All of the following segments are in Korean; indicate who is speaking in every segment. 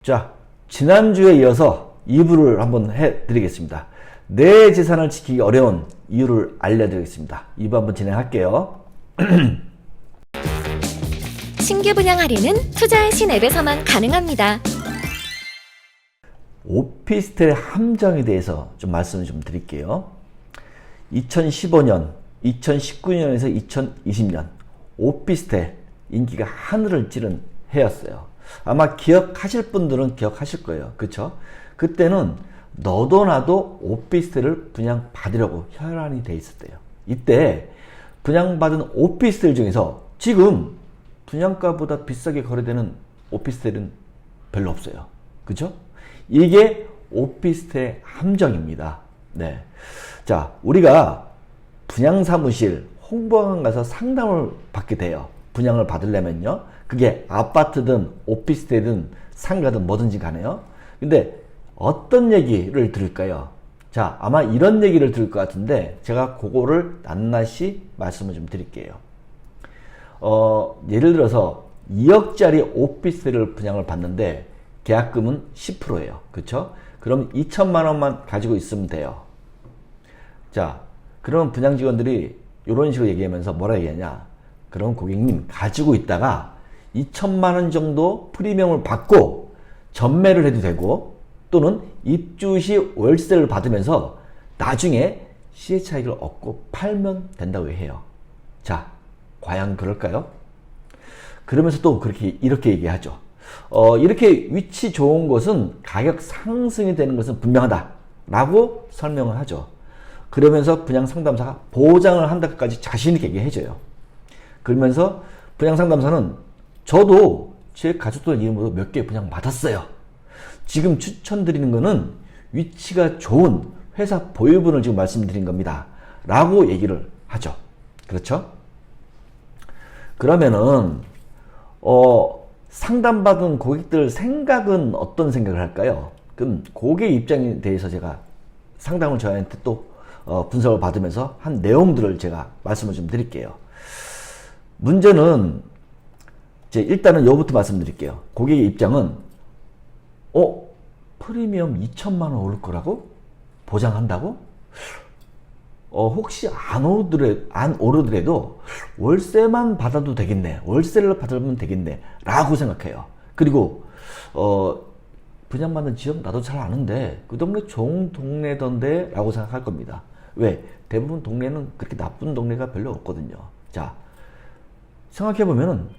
Speaker 1: 자, 지난주에 이어서 2부를 한번 해드리겠습니다. 내 재산을 지키기 어려운 이유를 알려드리겠습니다. 2부 한번 진행할게요.
Speaker 2: 신규 분양 할인은 투자의 신 앱에서만 가능합니다.
Speaker 1: 오피스텔의 함정에 대해서 좀 말씀을 좀 드릴게요. 2015년, 2019년에서 2020년 오피스텔 인기가 하늘을 찌른 해였어요. 아마 기억하실 분들은 기억하실 거예요. 그쵸? 그때는 너도 나도 오피스텔을 분양받으려고 혈안이 돼 있었대요. 이때 분양받은 오피스텔 중에서 지금 분양가보다 비싸게 거래되는 오피스텔은 별로 없어요. 그쵸? 이게 오피스텔 함정입니다. 네. 자, 우리가 분양사무실 홍보관 가서 상담을 받게 돼요. 분양을 받으려면요. 그게 아파트든 오피스텔이든 상가든 뭐든지 간에요. 근데 어떤 얘기를 들을까요? 자, 아마 이런 얘기를 들을 것 같은데 제가 그거를 낱낱이 말씀을 좀 드릴게요. 예를 들어서 2억짜리 오피스텔을 분양을 받는데 계약금은 10%예요. 그쵸? 그럼 2천만 원만 가지고 있으면 돼요. 자, 그러면 분양 직원들이 이런 식으로 얘기하면서 뭐라 얘기하냐? 그럼 고객님 가지고 있다가 2천만 원 정도 프리미엄을 받고 전매를 해도 되고 또는 입주 시 월세를 받으면서 나중에 시세 차익을 얻고 팔면 된다고 해요. 자, 과연 그럴까요? 그러면서 또 이렇게 얘기하죠. 이렇게 위치 좋은 곳은 가격 상승이 되는 것은 분명하다 라고 설명을 하죠. 그러면서 분양상담사가 보장을 한다까지 자신있게 얘기해줘요. 그러면서 분양상담사는 저도 제 가족들 이름으로 몇 개 분양 받았어요. 지금 추천드리는 거는 위치가 좋은 회사 보유분을 지금 말씀드린 겁니다. 라고 얘기를 하죠. 그렇죠? 그러면은 상담받은 고객들 생각은 어떤 생각을 할까요? 그럼 고객 입장에 대해서 제가 상담을 저희한테 또 분석을 받으면서 한 내용들을 제가 말씀을 좀 드릴게요. 문제는 일단은 요부터 말씀드릴게요. 고객의 입장은 프리미엄 2천만 원 오를 거라고? 보장한다고? 혹시 안 오르더라도 월세만 받아도 되겠네. 월세를 받으면 되겠네. 라고 생각해요. 그리고 분양받는 지역 나도 잘 아는데 그 동네 좋은 동네던데 라고 생각할 겁니다. 왜? 대부분 동네는 그렇게 나쁜 동네가 별로 없거든요. 자, 생각해보면은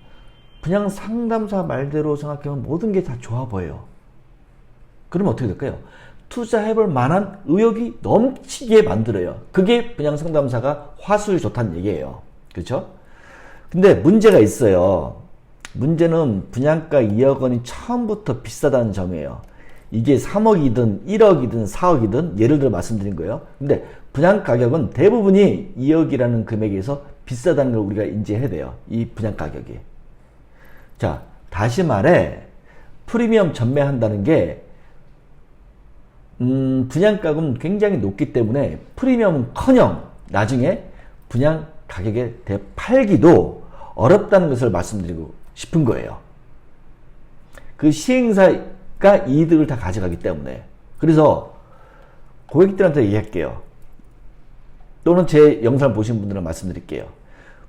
Speaker 1: 그냥 상담사 말대로 생각하면 모든 게 다 좋아 보여요. 그러면 어떻게 될까요? 투자해볼 만한 의욕이 넘치게 만들어요. 그게 분양 상담사가 화수에 좋다는 얘기예요. 그렇죠? 근데 문제가 있어요. 문제는 분양가 2억 원이 처음부터 비싸다는 점이에요. 이게 3억이든 1억이든 4억이든 예를 들어 말씀드린 거예요. 근데 분양 가격은 대부분이 2억이라는 금액에서 비싸다는 걸 우리가 인지해야 돼요. 이 분양 가격이. 자, 다시 말해 프리미엄 전매한다는 게 분양가격은 굉장히 높기 때문에 프리미엄은커녕 나중에 분양 가격에 되팔기도 어렵다는 것을 말씀드리고 싶은 거예요. 그 시행사가 이득을 다 가져가기 때문에. 그래서 고객들한테 얘기할게요. 또는 제 영상을 보신 분들은 말씀드릴게요.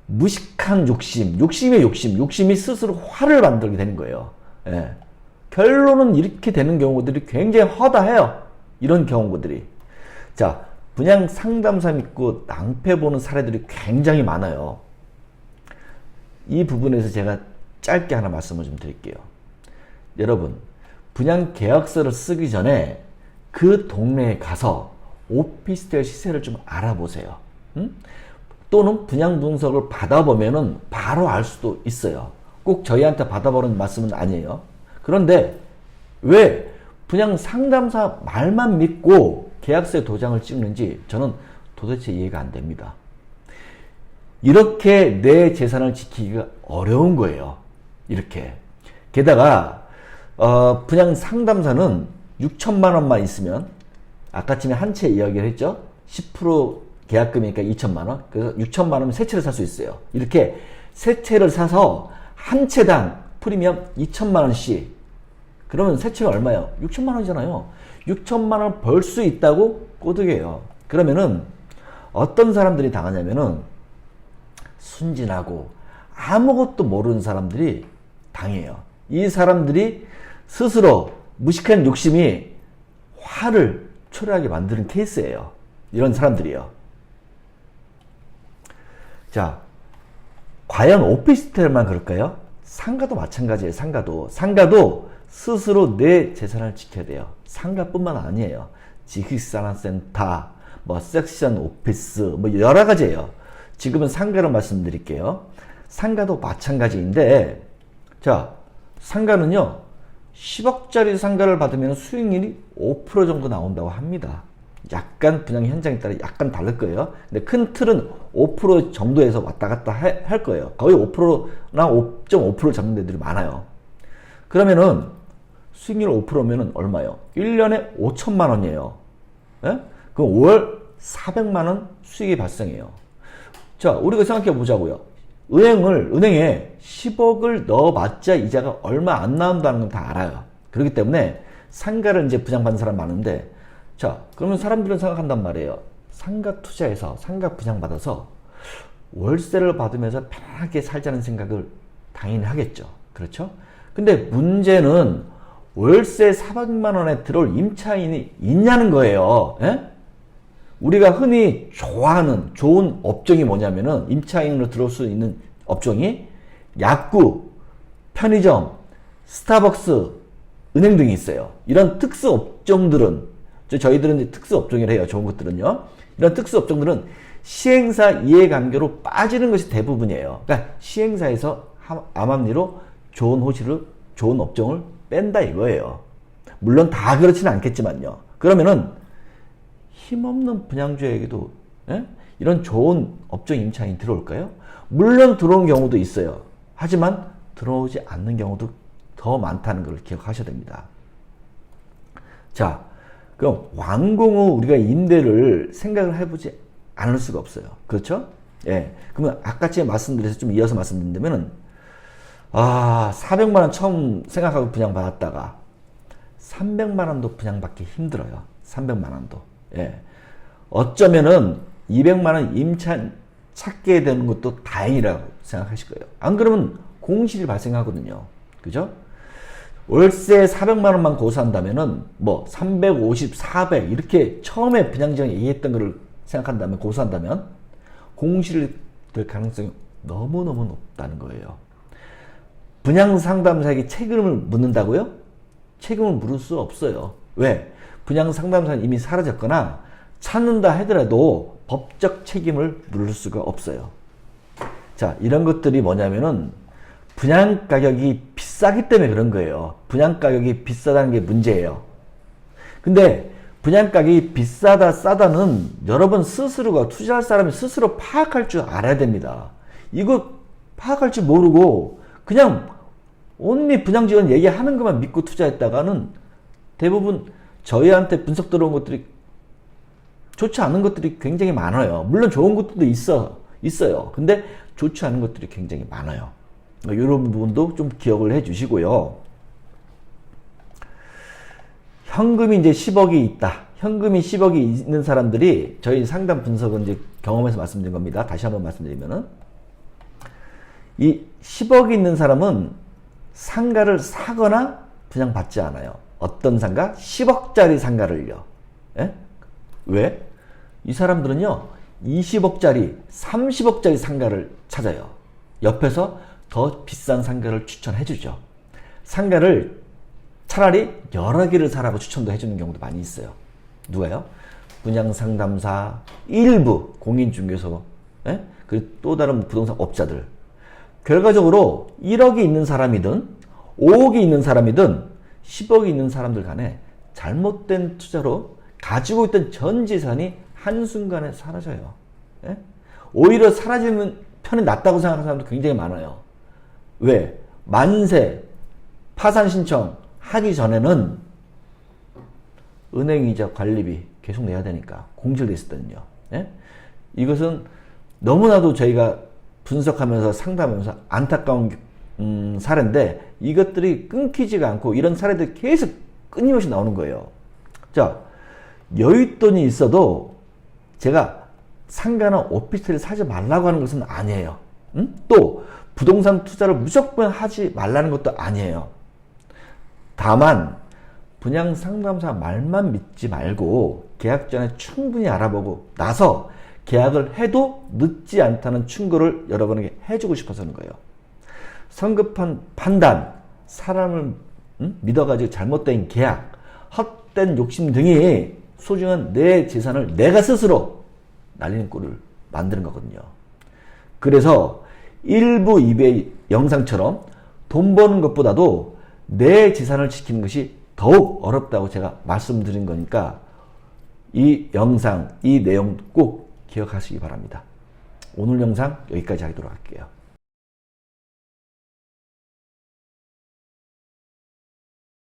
Speaker 1: 무식한 욕심이 스스로 화를 만들게 되는 거예요. 예. 결론은 이렇게 되는 경우들이 굉장히 허다해요. 이런 경우들이. 자, 분양 상담사 믿고 낭패 보는 사례들이 굉장히 많아요. 이 부분에서 제가 짧게 하나 말씀을 좀 드릴게요. 여러분, 분양 계약서를 쓰기 전에 그 동네에 가서 오피스텔 시세를 좀 알아보세요. 또는 분양 분석을 받아보면은 바로 알 수도 있어요. 꼭 저희한테 받아보는 말씀은 아니에요. 그런데 왜 분양 상담사 말만 믿고 계약서에 도장을 찍는지 저는 도대체 이해가 안 됩니다. 이렇게 내 재산을 지키기가 어려운 거예요. 이렇게. 게다가 분양 상담사는 6천만 원만 있으면 아까 전에 한 채 이야기를 했죠. 10% 계약금이니까 2천만 원. 그래서 6천만 원이면 세 채를 살 수 있어요. 이렇게 세 채를 사서 한 채당 프리미엄 2천만 원씩 그러면 세금이 얼마예요? 6천만 원이잖아요. 6천만 원 벌 수 있다고 꼬드겨요. 그러면은 어떤 사람들이 당하냐면은 순진하고 아무것도 모르는 사람들이 당해요. 이 사람들이 스스로 무식한 욕심이 화를 초래하게 만드는 케이스예요. 이런 사람들이요. 자, 과연 오피스텔만 그럴까요? 상가도 마찬가지예요. 상가도 스스로 내 재산을 지켜야 돼요. 상가뿐만 아니에요. 지식산업센터, 뭐 섹션 오피스, 뭐 여러 가지예요. 지금은 상가로 말씀드릴게요. 상가도 마찬가지인데, 자, 상가는요, 10억짜리 상가를 받으면 수익률이 5% 정도 나온다고 합니다. 약간 분양 현장에 따라 약간 다를 거예요. 근데 큰 틀은 5% 정도에서 왔다 갔다 할 거예요. 거의 5%나 5.5% 잡는 데들이 많아요. 그러면은 수익률 5%면은 얼마예요? 1년에 5천만 원이에요. 예? 그럼 월 400만 원 수익이 발생해요. 자, 우리가 생각해 보자고요. 은행에 10억을 넣어봤자 이자가 얼마 안 나온다는 건 다 알아요. 그렇기 때문에 상가를 이제 분양받는 사람 많은데, 자, 그러면 사람들은 생각한단 말이에요. 상가 투자해서, 상가 분양받아서 월세를 받으면서 편하게 살자는 생각을 당연히 하겠죠. 그렇죠? 근데 문제는 월세 400만 원에 들어올 임차인이 있냐는 거예요. 예? 우리가 흔히 좋아하는 좋은 업종이 뭐냐면은 임차인으로 들어올 수 있는 업종이 약국, 편의점, 스타벅스, 은행 등이 있어요. 이런 특수 업종들은, 저희들은 이제 특수 업종이라 해요. 좋은 것들은요. 이런 특수 업종들은 시행사 이해관계로 빠지는 것이 대부분이에요. 그러니까 시행사에서 암암리로 좋은 호실을, 좋은 업종을 뺀다 이거예요. 물론 다 그렇지는 않겠지만요. 그러면은 힘없는 분양주에게도 이런 좋은 업종 임차인이 들어올까요? 물론 들어온 경우도 있어요. 하지만 들어오지 않는 경우도 더 많다는 걸 기억하셔야 됩니다. 자, 그럼 완공 후 우리가 임대를 생각을 해보지 않을 수가 없어요. 그렇죠? 예. 그러면 아까처럼 말씀드려서 좀 이어서 말씀드리면은 400만 원 처음 생각하고 분양받았다가 300만 원도 분양받기 힘들어요. 300만 원도. 예. 어쩌면은 200만 원 임차 찾게 되는 것도 다행이라고 생각하실 거예요. 안 그러면 공실이 발생하거든요. 그죠? 월세 400만 원만 고수한다면은 뭐 350, 400 이렇게 처음에 분양지원이 얘기했던 거를 생각한다면, 고수한다면 공실이 될 가능성이 너무너무 높다는 거예요. 분양상담사에게 책임을 묻는다고요? 책임을 물을 수 없어요. 왜? 분양상담사는 이미 사라졌거나 찾는다 하더라도 법적 책임을 물을 수가 없어요. 자, 이런 것들이 뭐냐면은 분양가격이 비싸기 때문에 그런 거예요. 분양가격이 비싸다는 게 문제예요. 근데 분양가격이 비싸다 싸다는 여러분 스스로가, 투자할 사람이 스스로 파악할 줄 알아야 됩니다. 이거 파악할 줄 모르고 그냥 온리 분양지원 얘기하는 것만 믿고 투자했다가는 대부분 저희한테 분석 들어온 것들이 좋지 않은 것들이 굉장히 많아요. 물론 좋은 것들도 있어요. 근데 좋지 않은 것들이 굉장히 많아요. 이런 부분도 좀 기억을 해 주시고요. 현금이 이제 10억이 있다. 현금이 10억이 있는 사람들이, 저희 상담 분석은 이제 경험에서 말씀드린 겁니다. 다시 한번 말씀드리면은, 이 10억이 있는 사람은 상가를 사거나 분양받지 않아요. 어떤 상가? 10억짜리 상가를요. 예? 왜? 이 사람들은요, 20억짜리, 30억짜리 상가를 찾아요. 옆에서 더 비싼 상가를 추천해 주죠. 상가를 차라리 여러 개를 사라고 추천도 해주는 경우도 많이 있어요. 누가요? 분양상담사, 일부 공인중개소, 예? 그리고 또 다른 부동산 업자들. 결과적으로 1억이 있는 사람이든 5억이 있는 사람이든 10억이 있는 사람들 간에 잘못된 투자로 가지고 있던 전 재산이 한순간에 사라져요. 예? 오히려 사라지는 편이 낫다고 생각하는 사람도 굉장히 많아요. 왜? 만세, 파산 신청 하기 전에는 은행이자 관리비 계속 내야 되니까, 공실돼 있었거든요. 예? 이것은 너무나도 저희가 분석하면서 상담하면서 안타까운 사례인데 이것들이 끊기지가 않고 이런 사례들이 계속 끊임없이 나오는 거예요. 자, 여윳돈이 있어도 제가 상가나 오피스텔을 사지 말라고 하는 것은 아니에요. 또 부동산 투자를 무조건 하지 말라는 것도 아니에요. 다만 분양 상담사 말만 믿지 말고 계약 전에 충분히 알아보고 나서 계약을 해도 늦지 않다는 충고를 여러분에게 해주고 싶어서 하는 거예요. 성급한 판단, 사람을 믿어가지고 잘못된 계약, 헛된 욕심 등이 소중한 내 재산을 내가 스스로 날리는 꼴을 만드는 거거든요. 그래서 1부, 2부의 영상처럼 돈 버는 것보다도 내 재산을 지키는 것이 더욱 어렵다고 제가 말씀드린 거니까 이 영상, 이 내용 꼭 기억하시기 바랍니다. 오늘 영상 여기까지 하도록 할게요.